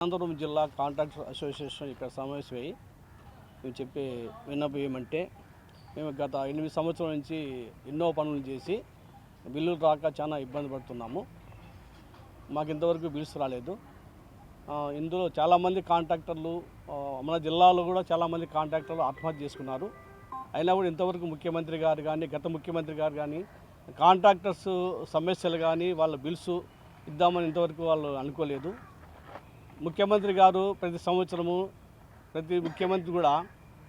అనంతపురం జిల్లా contractor association ఇక్కడ సమావేశమై మేము చెప్పే విన్నపం ఏమంటే మేము గత 8 సంవత్సరాల నుంచి ఎన్నో పనులు చేసి బిల్లులు రాక చాలా ఇబ్బంది పడుతున్నాము. మాకు ఇంతవరకు బిల్స్ రాలేదు. ఇందులో చాలామంది కాంట్రాక్టర్లు మన జిల్లాలో కూడా చాలామంది కాంట్రాక్టర్లు ఆత్మహత్య చేసుకున్నారు. అయినా కూడా ఇంతవరకు ముఖ్యమంత్రి గారు కానీ గత ముఖ్యమంత్రి గారు కానీ కాంట్రాక్టర్స్ సమస్యలు కానీ వాళ్ళ బిల్స్ ఇద్దామని ఇంతవరకు వాళ్ళు అనుకోలేదు. ముఖ్యమంత్రి గారు ప్రతి సంవత్సరము ప్రతి ముఖ్యమంత్రి కూడా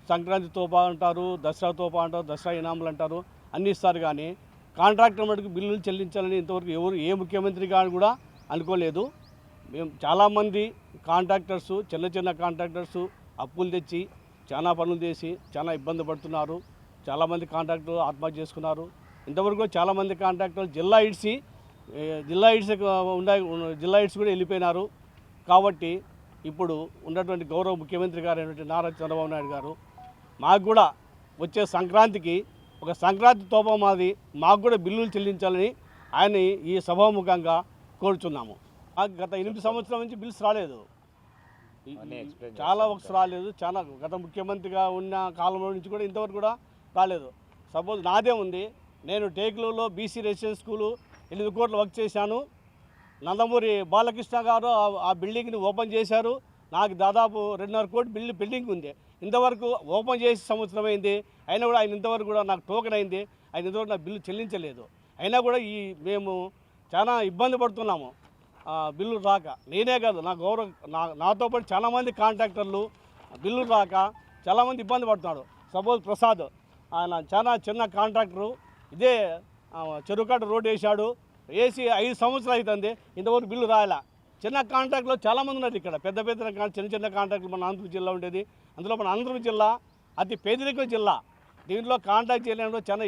సంక్రాంతి తోపా అంటారు, దసరా తోపా అంటారు, దసరా ఇనాములు అంటారు, అన్నీ ఇస్తారు. కానీ కాంట్రాక్టర్ మటుకు బిల్లులు చెల్లించాలని ఇంతవరకు ఏ ముఖ్యమంత్రి గారు కూడా అనుకోలేదు. మేము చాలామంది కాంట్రాక్టర్సు చిన్న కాంట్రాక్టర్సు అప్పులు తెచ్చి చాలా పనులు చేసి చాలా ఇబ్బంది పడుతున్నారు. చాలామంది కాంట్రాక్టర్లు ఆత్మహత్య చేసుకున్నారు. ఇంతవరకు చాలామంది కాంట్రాక్టర్లు జిల్లా ఇడ్స్ కూడా వెళ్ళిపోయినారు. కాబట్టి ఇప్పుడు ఉన్నటువంటి గౌరవ ముఖ్యమంత్రి గారు అయినటువంటి నారా చంద్రబాబు నాయుడు గారు మాకు కూడా వచ్చే సంక్రాంతికి ఒక సంక్రాంతి తోప మాకు కూడా బిల్లులు చెల్లించాలని ఆయన ఈ సభాముఖంగా కోరుచున్నాము. మాకు గత 8 సంవత్సరాల నుంచి బిల్స్ రాలేదు, చాలా వర్క్స్ రాలేదు. చాలా గత ముఖ్యమంత్రిగా ఉన్న కాలంలో నుంచి కూడా ఇంతవరకు కూడా రాలేదు. సపోజ్ నాదే ఉంది, నేను టేకులలో బీసీ రెసిడెన్షియల్ స్కూలు 8 కోట్ల వర్క్ చేశాను. నందమూరి బాలకృష్ణ గారు ఆ బిల్డింగ్ని ఓపెన్ చేశారు. నాకు దాదాపు 2.5 కోట్ల బిల్లు పెండింగ్ ఉంది. ఇంతవరకు ఓపెన్ చేసి సంవత్సరం అయింది, అయినా కూడా ఆయన ఇంతవరకు కూడా నాకు టోకెన్ అయింది, ఆయన ఇంతవరకు నాకు బిల్లు చెల్లించలేదు. అయినా కూడా మేము చాలా ఇబ్బంది పడుతున్నాము బిల్లు రాక. నేనే కాదు, నాతో పాటు చాలామంది కాంట్రాక్టర్లు బిల్లు రాక చాలామంది ఇబ్బంది పడుతున్నాడు. సపోజ్ ప్రసాద్, ఆయన చాలా చిన్న కాంట్రాక్టరు, ఇదే చెరుకాట రోడ్ వేసి 5 సంవత్సరాలు అవుతుంది, ఇంతవరకు బిల్లు రాయాల. చిన్న కాంట్రాక్టులు చాలామంది ఉన్నారు ఇక్కడ. పెద్ద చిన్న కాంట్రాక్టులు మన అనంతపురం జిల్లా ఉండేది. అందులో మన అనంతపురం జిల్లా అతి పేదరిక జిల్లా. దీంట్లో కాంట్రాక్ట్ చేయడంలో చాలా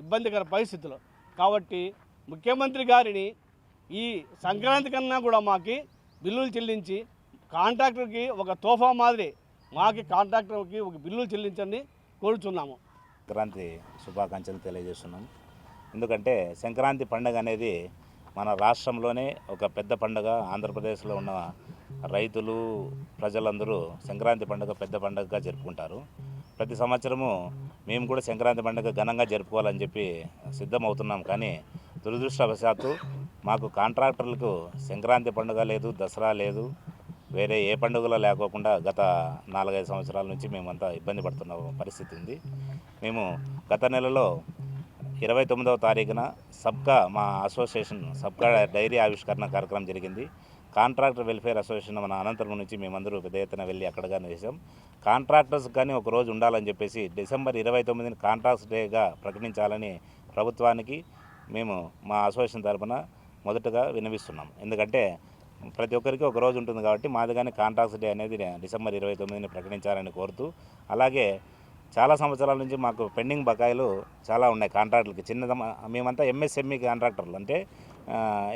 ఇబ్బందికర పరిస్థితులు. కాబట్టి ముఖ్యమంత్రి గారిని ఈ సంక్రాంతి కన్నా కూడా మాకు బిల్లులు చెల్లించి కాంట్రాక్టర్కి ఒక తోఫా మాదిరి కాంట్రాక్టర్కి ఒక బిల్లులు చెల్లించని కోరుచున్నాము. సంక్రాంతి శుభాకాంక్షలు తెలియజేస్తున్నాం. ఎందుకంటే సంక్రాంతి పండుగ అనేది మన రాష్ట్రంలోనే ఒక పెద్ద పండుగ. ఆంధ్రప్రదేశ్లో ఉన్న రైతులు ప్రజలందరూ సంక్రాంతి పండుగ పెద్ద పండుగగా జరుపుకుంటారు. ప్రతి సంవత్సరము మేము కూడా సంక్రాంతి పండుగ ఘనంగా జరుపుకోవాలని చెప్పి సిద్ధమవుతున్నాం. కానీ దురదృష్టవశాత్తు మాకు కాంట్రాక్టర్లకు సంక్రాంతి పండుగ లేదు, దసరా లేదు, వేరే ఏ పండుగలో లేకోకుండా గత 4-5 సంవత్సరాల నుంచి మేమంతా ఇబ్బంది పడుతున్న పరిస్థితి ఉంది. మేము గత నెలలో 29వ తారీఖున మా అసోసియేషన్ సబ్కా డైరీ ఆవిష్కరణ కార్యక్రమం జరిగింది. కాంట్రాక్టర్ వెల్ఫేర్ అసోసియేషన్ మన అనంతపురం నుంచి మేమందరూ పెద్ద ఎత్తున వెళ్ళి అక్కడగానే వేసాం. కాంట్రాక్టర్స్ కానీ ఒకరోజు ఉండాలని చెప్పేసి డిసెంబర్ 29ని కాంట్రాక్ట్స్ డేగా ప్రకటించాలని ప్రభుత్వానికి మేము మా అసోసియేషన్ తరఫున మొదటగా విన్నవిస్తున్నాం. ఎందుకంటే ప్రతి ఒక్కరికి ఒక రోజు ఉంటుంది కాబట్టి మాది కానీ కాంట్రాక్ట్స్ డే అనేది డిసెంబర్ 29ని ప్రకటించాలని కోరుతూ, అలాగే చాలా సంవత్సరాల నుంచి మాకు పెండింగ్ బకాయిలు చాలా ఉన్నాయి కాంట్రాక్టులకి. మేమంతా ఎంఎస్ఎంఈ కాంట్రాక్టర్లు, అంటే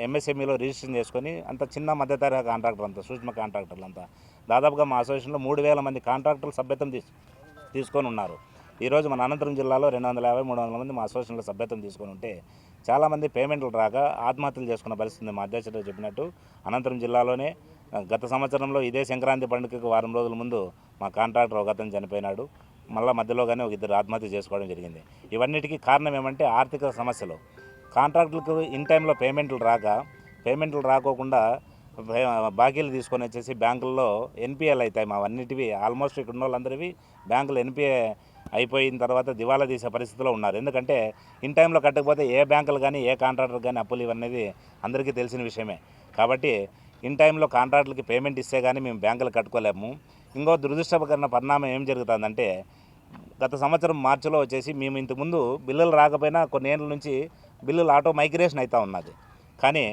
ఎంఎస్ఎంఈలో రిజిస్ట్రేషన్ చేసుకొని అంత చిన్న మధ్యతరహా కాంట్రాక్టర్ అంతా సూక్ష్మ కాంట్రాక్టర్లు అంతా దాదాపుగా మా అసోసియేషన్లో 3000 మంది కాంట్రాక్టర్లు సభ్యత్వం తీసుకొని ఉన్నారు. ఈరోజు మన అనంతపురం జిల్లాలో 250-300 మంది మా అసోసియేషన్లో సభ్యత్వం తీసుకొని ఉంటే చాలామంది పేమెంట్లు రాక ఆత్మహత్యలు చేసుకున్న పరిస్థితి. మా అధ్యక్షుడు చెప్పినట్టు అనంతపురం జిల్లాలోనే గత సంవత్సరంలో ఇదే సంక్రాంతి పండుగకు వారం రోజుల ముందు మా కాంట్రాక్టర్ ఒక అతను చనిపోయినాడు. మళ్ళీ మధ్యలోగానే ఒక 2 ఆత్మహత్య చేసుకోవడం జరిగింది. ఇవన్నిటికీ కారణం ఏమంటే ఆర్థిక సమస్యలు. కాంట్రాక్టులకు ఇన్ టైంలో పేమెంట్లు రాకోకుండా బాకీలు తీసుకొని వచ్చేసి బ్యాంకుల్లో ఎన్పిఏలు అవుతాయి. మావన్నిటివి ఆల్మోస్ట్ ఇక్కడ ఉన్న వాళ్ళందరివి బ్యాంకులు ఎన్పిఏ అయిపోయిన తర్వాత దివాలా తీసే పరిస్థితిలో ఉన్నారు. ఎందుకంటే ఇన్ టైంలో కట్టకపోతే ఏ బ్యాంకులు కానీ ఏ కాంట్రాక్టర్ కానీ అప్పులు ఇవన్నీ అందరికీ తెలిసిన విషయమే. కాబట్టి ఇన్ టైంలో కాంట్రాక్టులకి పేమెంట్ ఇస్తే కానీ మేము బ్యాంకులు కట్టుకోలేము. ఇంకో దురదృష్టకరమైన పరిణామం ఏం జరుగుతుందంటే గత సంవత్సరం మార్చిలో వచ్చేసి మేము ఇంతకుముందు బిల్లులు రాకపోయినా కొన్ని ఏళ్ళ నుంచి బిల్లులు ఆటో మైగ్రేషన్ అవుతూ ఉన్నది. కానీ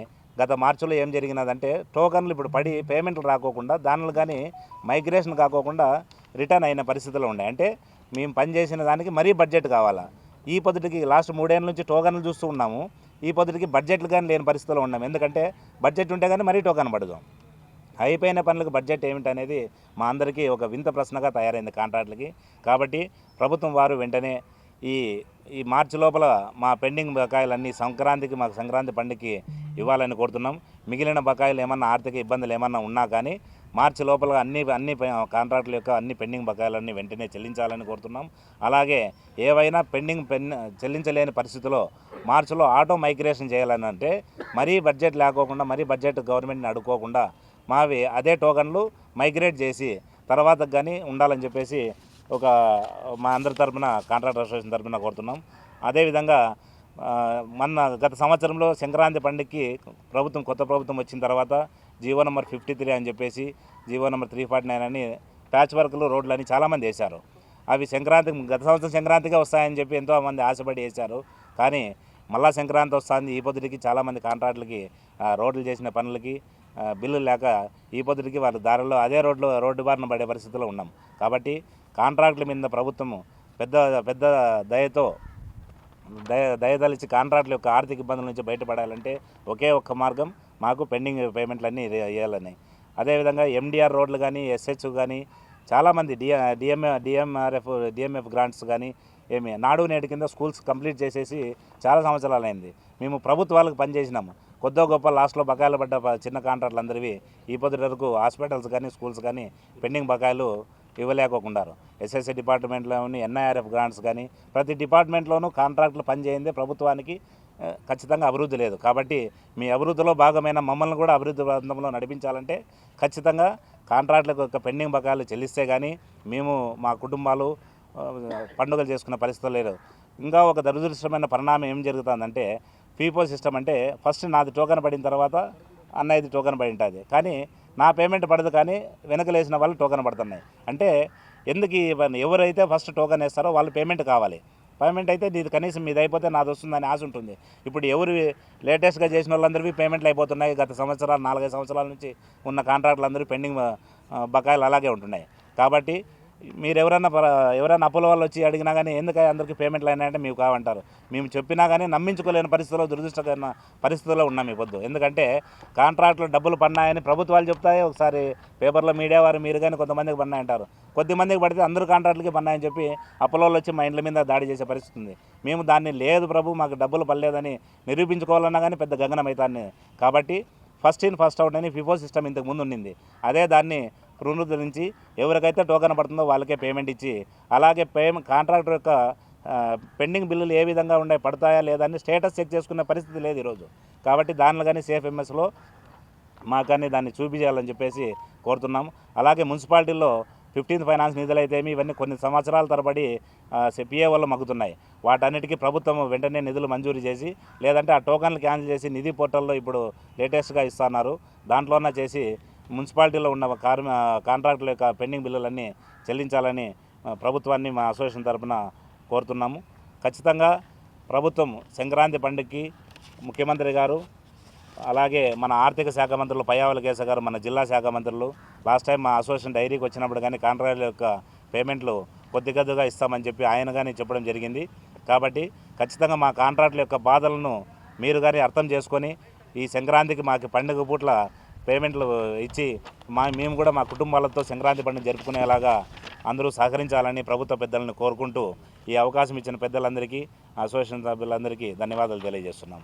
గత మార్చిలో ఏం జరిగినదంటే టోకన్లు ఇప్పుడు పడి పేమెంట్లు రాకోకుండా దానిలో కానీ మైగ్రేషన్ కాకోకుండా రిటర్న్ అయిన పరిస్థితులు ఉన్నాయి. అంటే మేము పనిచేసిన దానికి మరీ బడ్జెట్ కావాలా. ఈ పొద్దుటికి లాస్ట్ 3 ఏళ్ళ నుంచి టోకన్లు చూస్తూ ఉన్నాము. ఈ పొద్దుటికి బడ్జెట్లు కానీ లేని పరిస్థితిలో ఉన్నాము. ఎందుకంటే బడ్జెట్ ఉంటే కానీ మరీ టోకన్ పడదు. అయిపోయిన పనులకు బడ్జెట్ ఏమిటనేది మా అందరికీ ఒక వింత ప్రశ్నగా తయారైంది కాంట్రాక్టులకి. కాబట్టి ప్రభుత్వం వారు వెంటనే ఈ మార్చి లోపల మా పెండింగ్ బకాయిలన్నీ మాకు సంక్రాంతి పండుగకి ఇవ్వాలని కోరుతున్నాం. మిగిలిన బకాయిలు ఏమన్నా ఆర్థిక ఇబ్బందులు ఏమన్నా ఉన్నా కానీ మార్చి లోపల అన్ని కాంట్రాక్టుల యొక్క అన్ని పెండింగ్ బకాయిలన్నీ వెంటనే చెల్లించాలని కోరుతున్నాం. అలాగే ఏవైనా చెల్లించలేని పరిస్థితిలో మార్చిలో ఆటో మైగ్రేషన్ చేయాలని అంటే మరీ బడ్జెట్ లేకోకుండా మరీ బడ్జెట్ గవర్నమెంట్ని అడుక్కోకుండా మావి అదే టోకన్లు మైగ్రేట్ చేసి తర్వాత కానీ ఉండాలని చెప్పేసి మా అందరి తరపున కాంట్రాక్ట్ అసోసియేషన్ తరపున కోరుతున్నాం. అదేవిధంగా గత సంవత్సరంలో సంక్రాంతి పండుగకి కొత్త ప్రభుత్వం వచ్చిన తర్వాత జీవో నెంబర్ 53 అని చెప్పేసి జీవో నెంబర్ 349 అని ప్యాచ్ వర్క్లు రోడ్లని చాలామంది వేశారు. అవి గత సంవత్సరం సంక్రాంతిగా వస్తాయని చెప్పి ఎంతోమంది ఆశపడి వేశారు. కానీ మళ్ళా సంక్రాంతి వస్తుంది ఈ పొద్దుటికి చాలామంది కాంట్రాక్టులకి రోడ్లు చేసిన పనులకి బిల్లులు లేక ఈ పొద్దుటికి వాళ్ళ దారిలో అదే రోడ్డు బారిన పడే పరిస్థితిలో ఉన్నాం. కాబట్టి కాంట్రాక్టుల మీద ప్రభుత్వం పెద్ద దయదలిచి కాంట్రాక్టుల యొక్క ఆర్థిక ఇబ్బందుల నుంచి బయటపడాలంటే ఒకే ఒక్క మార్గం మాకు పెండింగ్ పేమెంట్లన్నీ వేయాలని. అదేవిధంగా ఎండిఆర్ రోడ్లు కానీ ఎస్హెచ్ కానీ చాలామంది డిఎంఎఫ్ గ్రాంట్స్ కానీ నాడు నేడు కింద స్కూల్స్ కంప్లీట్ చేసేసి చాలా సంవత్సరాలు అయింది. మేము ప్రభుత్వాలకు పనిచేసినాము. కొద్దో గొప్ప లాస్ట్లో బకాయిలు పడ్డ చిన్న కాంట్రాక్టులు అందరివి ఈ పొద్దు వరకు హాస్పిటల్స్ కానీ స్కూల్స్ కానీ పెండింగ్ బకాయిలు ఇవ్వలేకపోకున్నారు. ఎస్ఎస్సి డిపార్ట్మెంట్లోని ఎన్ఐఆర్ఎఫ్ గ్రాంట్స్ కానీ ప్రతి డిపార్ట్మెంట్లోనూ కాంట్రాక్టులు పనిచేయిందే ప్రభుత్వానికి ఖచ్చితంగా అభివృద్ధి లేదు. కాబట్టి మీ అభివృద్ధిలో భాగమైన మమ్మల్ని కూడా అభివృద్ధి ప్రాంతంలో నడిపించాలంటే ఖచ్చితంగా కాంట్రాక్టులకు యొక్క పెండింగ్ బకాయిలు చెల్లిస్తే కానీ మేము మా కుటుంబాలు పండుగలు చేసుకునే పరిస్థితులు లేదు. ఇంకా ఒక దురదృష్టమైన పరిణామం ఏం జరుగుతుందంటే ఫీపో సిస్టమ్ అంటే ఫస్ట్ నాది టోకెన్ పడిన తర్వాత అన్నయ్యది టోకెన్ పడి ఉంటుంది. కానీ నా పేమెంట్ పడదు, కానీ వెనకలేసిన వాళ్ళు టోకెన్ పడుతున్నాయి. అంటే ఎందుకు ఎవరైతే ఫస్ట్ టోకెన్ వేస్తారో వాళ్ళు పేమెంట్ కావాలి. పేమెంట్ అయితే నీది కనీసం మీది అయిపోతే నాది వస్తుందని ఆశ ఉంటుంది. ఇప్పుడు ఎవరు లేటెస్ట్గా చేసిన వాళ్ళందరికీ పేమెంట్లు అయిపోతున్నాయి. గత 4-5 సంవత్సరాల నుంచి ఉన్న కాంట్రాక్టులు పెండింగ్ బకాయిలు అలాగే ఉంటున్నాయి. కాబట్టి మీరు ఎవరైనా అప్పుల వాళ్ళు వచ్చి అడిగినా కానీ ఎందుకు అందరికీ పేమెంట్లు అయినాయంటే మీకు కావంటారు. మేము చెప్పినా కానీ నమ్మించుకోలేని పరిస్థితుల్లో దురదృష్టకరమైన పరిస్థితుల్లో ఉన్నాం ఈ పొద్దు. ఎందుకంటే కాంట్రాక్టులు డబ్బులు పడినాయని ప్రభుత్వాలు చెప్తాయి, ఒకసారి పేపర్లో మీడియా వారు మీరు కానీ కొంతమందికి పడినాయంటారు. కొద్దిమందికి పడితే అందరూ కాంట్రాక్టులకి పడినాయని చెప్పి అప్పుల వాళ్ళు వచ్చి మా ఇండ్ల మీద దాడి చేసే పరిస్థితి ఉంది. మేము దాన్ని లేదు ప్రభు మాకు డబ్బులు పడలేదని నిరూపించుకోవాలన్నా కానీ పెద్ద గగనం అవుతాన్ని. కాబట్టి ఫస్ట్ ఇన్ ఫస్ట్ అవుట్ అని ఫిఫో సిస్టమ్ ఇంతకు ముందు ఉండింది. అదే దాన్ని పునరుద్ధరించి ఎవరికైతే టోకెన్ పడుతుందో వాళ్ళకే పేమెంట్ ఇచ్చి అలాగే కాంట్రాక్టర్ యొక్క పెండింగ్ బిల్లులు ఏ విధంగా పడతాయా లేదా అని స్టేటస్ చెక్ చేసుకునే పరిస్థితి లేదు ఈరోజు. కాబట్టి దానిలో కానీ CFMSలో మాకు కానీ దాన్ని చూపించాలని చెప్పేసి కోరుతున్నాము. అలాగే మున్సిపాలిటీల్లో 15th ఫైనాన్స్ నిధులు అయితే ఇవన్నీ కొన్ని సంవత్సరాల తరబడి PA వల్ల మగ్గుతున్నాయి. వాటన్నిటికీ ప్రభుత్వం వెంటనే నిధులు మంజూరు చేసి లేదంటే ఆ టోకన్లు క్యాన్సిల్ చేసి నిధి పోర్టల్లో ఇప్పుడు లేటెస్ట్గా ఇస్తున్నారు. దాంట్లోనే చేసి మున్సిపాలిటీలో ఉన్న కాంట్రాక్టుల యొక్క పెండింగ్ బిల్లులన్నీ చెల్లించాలని ప్రభుత్వాన్ని మా అసోసియేషన్ తరఫున కోరుతున్నాము. ఖచ్చితంగా ప్రభుత్వం సంక్రాంతి పండుగకి ముఖ్యమంత్రి గారు అలాగే మన ఆర్థిక శాఖ మంత్రులు పయ్యావుల కేశవ్ గారు, మన జిల్లా శాఖ మంత్రులు లాస్ట్ టైం మా అసోసియేషన్ డైరీకి వచ్చినప్పుడు కానీ కాంట్రాక్టుల యొక్క పేమెంట్లు కొద్దిగా ఇస్తామని చెప్పి ఆయన కానీ చెప్పడం జరిగింది. కాబట్టి ఖచ్చితంగా మా కాంట్రాక్టుల యొక్క బాధలను మీరు కానీ అర్థం చేసుకొని ఈ సంక్రాంతికి మాకు పండుగ పూట్ల పేమెంట్లు ఇచ్చి మేము కూడా మా కుటుంబాలతో సంక్రాంతి పండుగ జరుపుకునేలాగా అందరూ సహకరించాలని ప్రభుత్వ పెద్దలను కోరుకుంటూ ఈ అవకాశం ఇచ్చిన పెద్దలందరికీ అసోసియేషన్ సభ్యులందరికీ ధన్యవాదాలు తెలియజేస్తున్నాం.